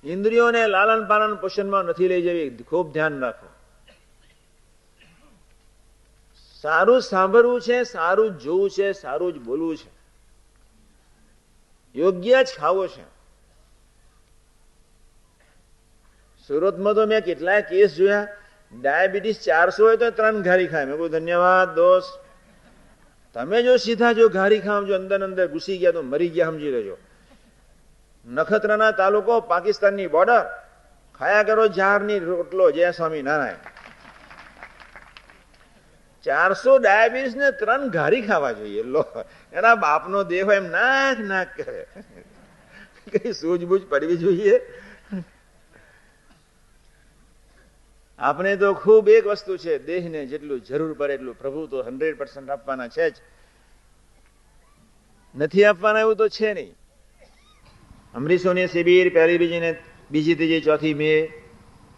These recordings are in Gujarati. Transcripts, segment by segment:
ઇન્દ્રિયોને લાલન પાલન પોષણમાં નથી લઈ જવી, ખૂબ ધ્યાન રાખો. સારું સાંભળવું છે, સારું જ જોવું છે, સારું જ બોલવું છે, યોગ્ય જ ખાવો છે. સુરતમાં તો મેં કેટલાય કેસ જોયા, ડાયાબિટીસ 400 હોય તો 3 ઘારી ખાય. મેં કહું ધન્યવાદ દોસ્ત, તમે જો સીધા જો ઘારી ખાવ, જો અંદર અંદર ઘૂસી ગયા તો મરી ગયા સમજી લેજો. નખત્રાણા તાલુકો, પાકિસ્તાનની બોર્ડર, ખાયા કરો ઝારની રોટલો. જય સ્વામિનારાયણ. 400 ડાયાબિટીસ ને 3 ઘારી ખાવા જોઈએ. લો, એના બાપનો દેહ હોય એમ નાક નાક કરે. કઈ સૂઝબૂઝ પડવી જોઈએ. આપણે તો ખૂબ એક વસ્તુ છે, દેહને જેટલું જરૂર પડે એટલું પ્રભુ તો 100% આપવાના છે જ, નથી આપવાના એવું તો છે નહીં. અમરીશોની શિબિર પહેલી, બીજી, ત્રીજી, 4મી મે,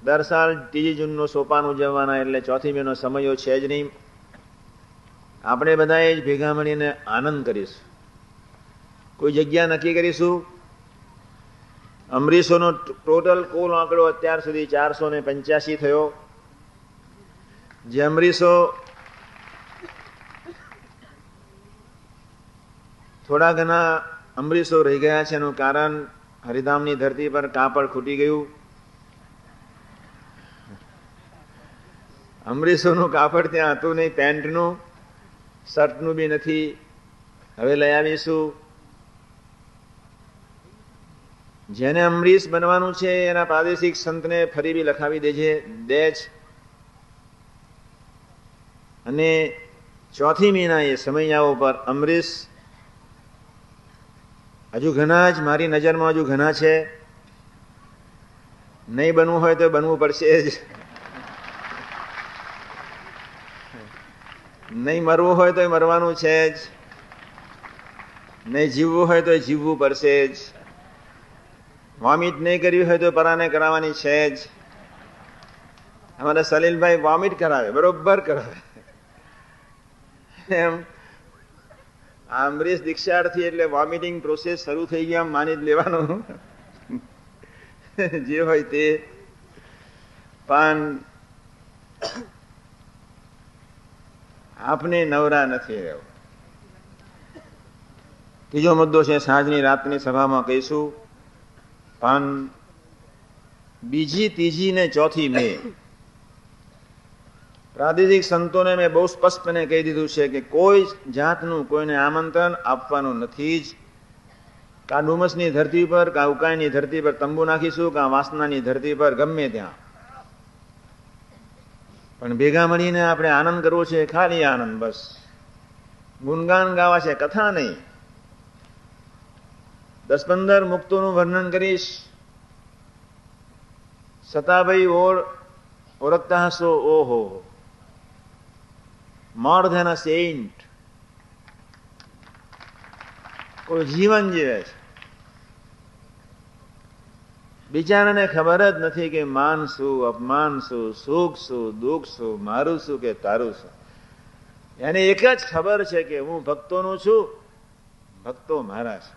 દર સાલ 3 જૂનનો સોપાન ઉજવવાના, એટલે 4મી મેનો સમયો છે જ નહીં. આપણે બધાએ જ ભેગા મળીને આનંદ કરીશું. કોઈ જગ્યા નક્કી કરીશું. અમરીશોનો ટોટલ કુલ આંકડો અત્યાર સુધી 485 થયો. જે અમરીશો થોડા ઘણા અમરીશો રહી ગયા છે, એનું કારણ હરિધામની ધરતી પર કાપડ ખૂટી ગયું. અમરીશોનું કાપડ ત્યાં હતું નહીં, પેન્ટનું, શર્ટનું બી નથી. હવે લઈ આવીશું. જેને અમરીશ બનવાનું છે એના પ્રાદેશિક સંતને ફરી બી લખાવી દે જ. અને 4મી મહિના એ સમયગાળો પર અમરીશ હજુ ઘણા જ મારી નજરમાં હજુ ઘણા છે. નહીં બનવું હોય તો બનવું પડશે જ. નહીં મરવું હોય તો મરવાનું છે જ. નહીં જીવવું હોય તો જીવવું પડશે જ. વોમિટ નહીં કરવી હોય તો પરાને કરાવવાની છે જ. અમારા સલીલભાઈ વોમિટ કરાવે, બરોબર કરાવે. એમ અમરીશ દીક્ષાર્થી એટલે વોમિટિંગ પ્રોસેસ શરૂ થઈ ગઈ, આમ માની જ લેવાનું. જે હોય તે. પણ આપને નવરા નથી રહેવું. ત્રીજો મુદ્દો છે, સાંજની રાતની સભામાં કહીશું. પણ બીજી, ત્રીજી ને 4મી મે પ્રાદેશિક સંતોને મેં બહુ સ્પષ્ટપણે કહી દીધું છે કે કોઈ જાતનું કોઈને આમંત્રણ આપવાનું નથી જ. કાં ડુમસની ધરતી પર, કાં ઉકાઈની ધરતી પર તંબુ નાખીશું, કાં વાસનાની ધરતી પર, ગમે ત્યાં. પણ ભેગા મળીને આપણે આનંદ કરવો છે, ખાલી આનંદ, બસ. ગુણગાન ગાવા છે, કથા નહીં. 10-15 મુક્તોનું વર્ણન કરીશ. સતાભાઈ ઓળખતા હશો. ઓહો, મોર ધેન અ સેન્ટ. કોઈ જીવન જીવે છે. બિચારાને ખબર જ નથી કે માન શું, અપમાન શું, સુખ શું, દુઃખ શું, મારું શું કે તારું શું. એને એક જ ખબર છે કે હું ભક્તોનું છું, ભક્તો મારા છે.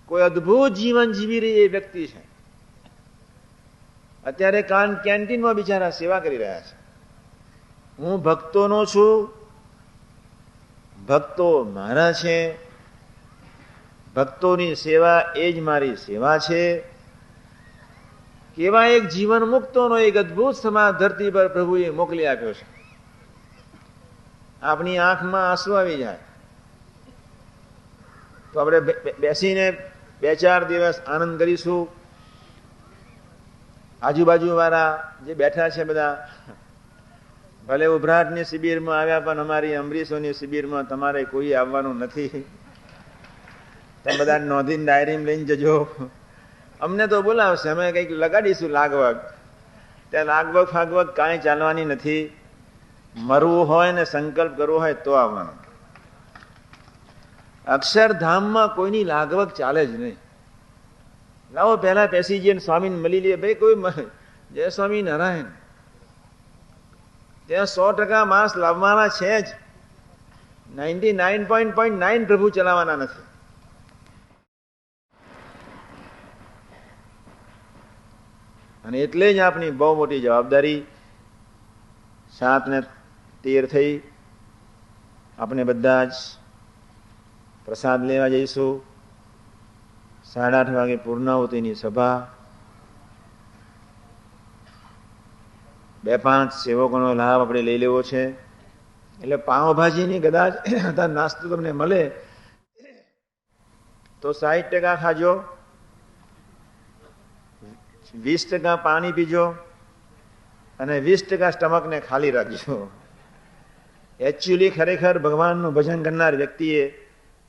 કોઈ અદભુત જીવન જીવી રહી એ વ્યક્તિ છે. અત્યારે કેન્ટીનમાં બિચારા સેવા કરી રહ્યા છે. હું ભક્તોનો છું, ભક્તો મારા છે, ભક્તોની સેવા એ જ મારી સેવા છે. કેવા એક જીવન મુક્તોનો એક અદભુત સમાજ ધરતી પર પ્રભુએ મોકલી આપ્યો છે. આપણી આંખમાં આંસુ આવી જાય તો આપણે બેસીને 2-4 દિવસ આનંદ કરીશું. આજુબાજુ વાળા જે બેઠા છે બધા, ભલે ઉભરાટની શિબિરમાં આવ્યા, પણ અમારી અમરીશોની શિબિરમાં તમારે કોઈ આવવાનું નથી. તમે બધા નોંધીને ડાયરીમાં લઈને જજો. અમને તો બોલાવશે, અમે કંઈક લગાડીશું લાગવગ. ત્યાં લાગવગ ફાગવગ કાંઈ ચાલવાની નથી. મરવું હોય ને સંકલ્પ કરવો હોય તો આવવાનું. અક્ષરધામમાં કોઈની લાગવગ ચાલે જ નહીં. લાવો પહેલા પેસી જઈને સ્વામીને મળી લઈએ. ભાઈ કોઈ જય સ્વામી નારાયણ. ત્યાં 100% માસ લાવવાના છે જ. 99.9 પ્રભુ ચલાવવાના નથી. અને એટલે જ આપણી બહુ મોટી જવાબદારી 7 ને 13 થઈ આપણે બધા જ પ્રસાદ લેવા જઈશું. 8:30 વાગે પૂર્ણાહુતિની સભા. 2-5 સેવકોનો લાભ આપણે લઈ લેવો છે. એટલે પાઉંભાજીની કદાચ નાસ્તો તમને મળે તો 60% ખાજો, 20% પાણી પીજો અને 20% સ્ટમકને ખાલી રાખજો. એકચ્યુઅલી ખરેખર ભગવાનનું ભજન કરનાર વ્યક્તિએ,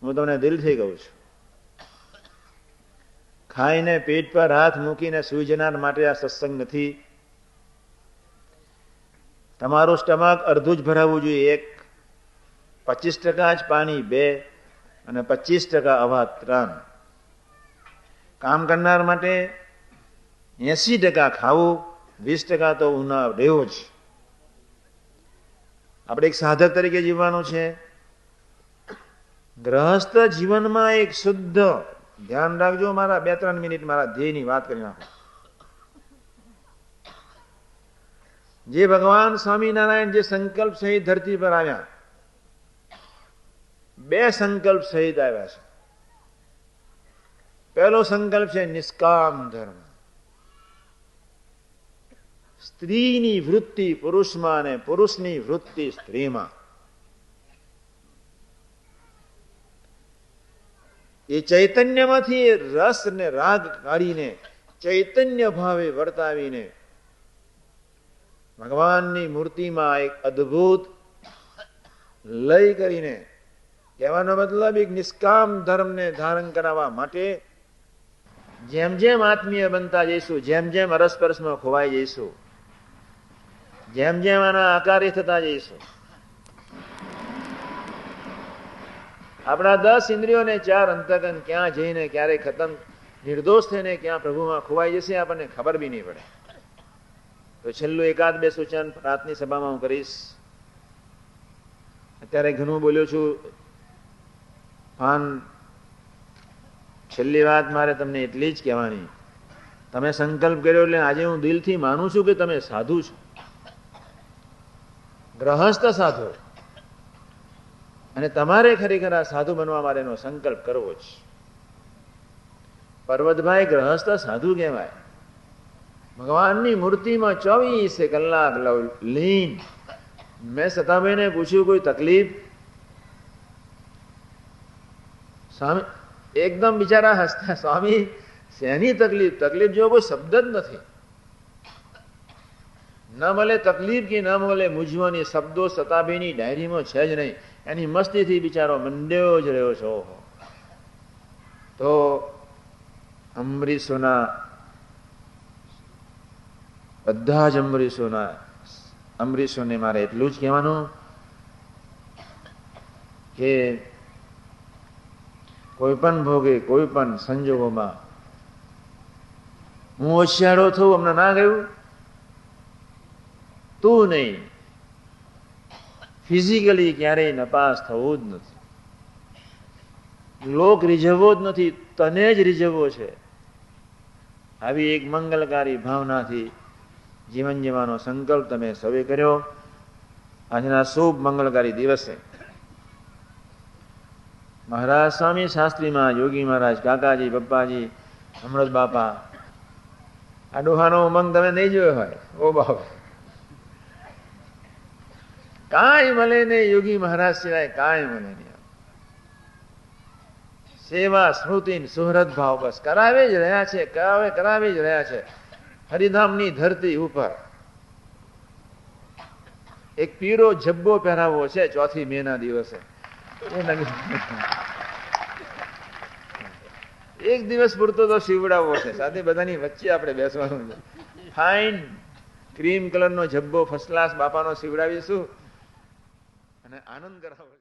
હું તમને દિલથી કહું છું, ખાઈને પેટ પર હાથ મૂકીને સૂઈ જનાર માટે આ સત્સંગ નથી. તમારું સ્ટમક અડધું જ ભરાવવું જોઈએ. 25% જ પાણી 2 અને 25% હવા 3. કામ કરનાર માટે 80% ખાવું, 20% તો ઉના રહેવો જ. આપણે એક સાધક તરીકે જીવવાનું છે. ગ્રહસ્થ જીવનમાં એક શુદ્ધ, ધ્યાન રાખજો, મારા 2-3 મિનિટ મારા ધ્યેયની વાત કરી નાખો. જે ભગવાન સ્વામિનારાયણ જે સંકલ્પ સહિત ધરતી પર આવ્યા, 2 સંકલ્પ સહિત આવ્યા છે. પહેલો સંકલ્પ છે નિષ્કામ ધર્મ. સ્ત્રીની વૃત્તિ પુરુષમાં અને પુરુષની વૃત્તિ સ્ત્રીમાં. એ ચૈતન્યમાંથી રસ ને રાગ કાઢીને ચૈતન્ય ભાવે વર્તાવીને ભગવાનની મૂર્તિમાં એક અદ્ભુત લય કરીને, કહેવાનો મતલબ એક નિષ્કામ ધર્મને ધારણ કરાવવા માટે જેમ જેમ આત્મીય બનતા જઈશું, જેમ જેમ અરસપરસમાં ખોવાઈ જઈશું, જેમ જેમ આના આકારી થતા જઈશું, આપણા 10 ઇન્દ્રિયોને 4 અંતકન ક્યાં જઈને ક્યારે ખતમ, નિર્દોષ થઈને ક્યાં પ્રભુમાં ખોવાઈ જશે આપણને ખબર બી નહીં પડે. તો છેલ્લું 1-2 સૂચન રાતની સભામાં હું કરીશ. અત્યારે ઘણું બોલ્યો છું. છેલ્લી વાત મારે તમને એટલી જ કહેવાની, તમે સંકલ્પ કર્યો એટલે આજે હું દિલથી માનું છું કે તમે સાધુ છો, ગ્રહસ્થ સાધુ, અને તમારે ખરેખર આ સાધુ બનવા માટેનો સંકલ્પ કરવો જ. પર્વતભાઈ ગ્રહસ્થ સાધુ કહેવાય. ભગવાનની મૂર્તિમાં 24 કલાક લીન. મેં સતાભાઈને પૂછ્યું કોઈ તકલીફ? સ્વામી એકદમ બિચારા હસતા, સ્વામી શેની તકલીફ? તકલીફ જેવો કોઈ શબ્દ જ નથી. ન મળે તકલીફ કે ન મળે મૂંઝવણી શબ્દો સતાભાઈની ડાયરીમાં છે જ નહીં. એની મસ્તીથી બિચારો મંડ્યો જ રહ્યો છો. તો અમરીશોના બધા જ અમરીશોને મારે એટલું જ કહેવાનું કે કોઈ પણ ભોગે, કોઈ પણ સંજોગોમાં હું હોશિયારો થયું, અમને ના ગયું, તું નહીં, ફિઝિકલી ક્યારેય નપાસ થવું જ નથી. લોક રીઝવવો જ નથી, તને જ રીઝવવો છે. આવી એક મંગલકારી ભાવનાથી જીવન જીવવાનો સંકલ્પ તમે સૌએ કર્યો. આજના શુભ મંગળકારી દિવસે મહારાજ સ્વામી શાસ્ત્રીમાં, યોગી મહારાજ, કાકાજી, પપ્પાજી, અમૃત બાપા, આ ડોહાનો ઉમંગ તમે નહીં જોયો હોય. ઓ બાપ, કાંઈ મળે નહીં યોગી મહારાજ સિવાય, કાંઈ મળે નહીં. સેવા, સ્મૃતિ, સુહૃદ ભાવ બસ કરાવે જ રહ્યા છે, કરાવી જ રહ્યા છે. હરિધામની ધરતી ઉપર એક પીળો જબ્બો પહેરાવો છે 4 મે ના દિવસે. એક દિવસ પૂરતો તો સીવડાવવો છે, સાથે બધાની વચ્ચે આપણે બેસવાનું છે. ફાઇન ક્રીમ કલરનો જબ્બો ફર્સ્ટ ક્લાસ બાપાનો સીવડાવીશું અને આનંદ કરાવો.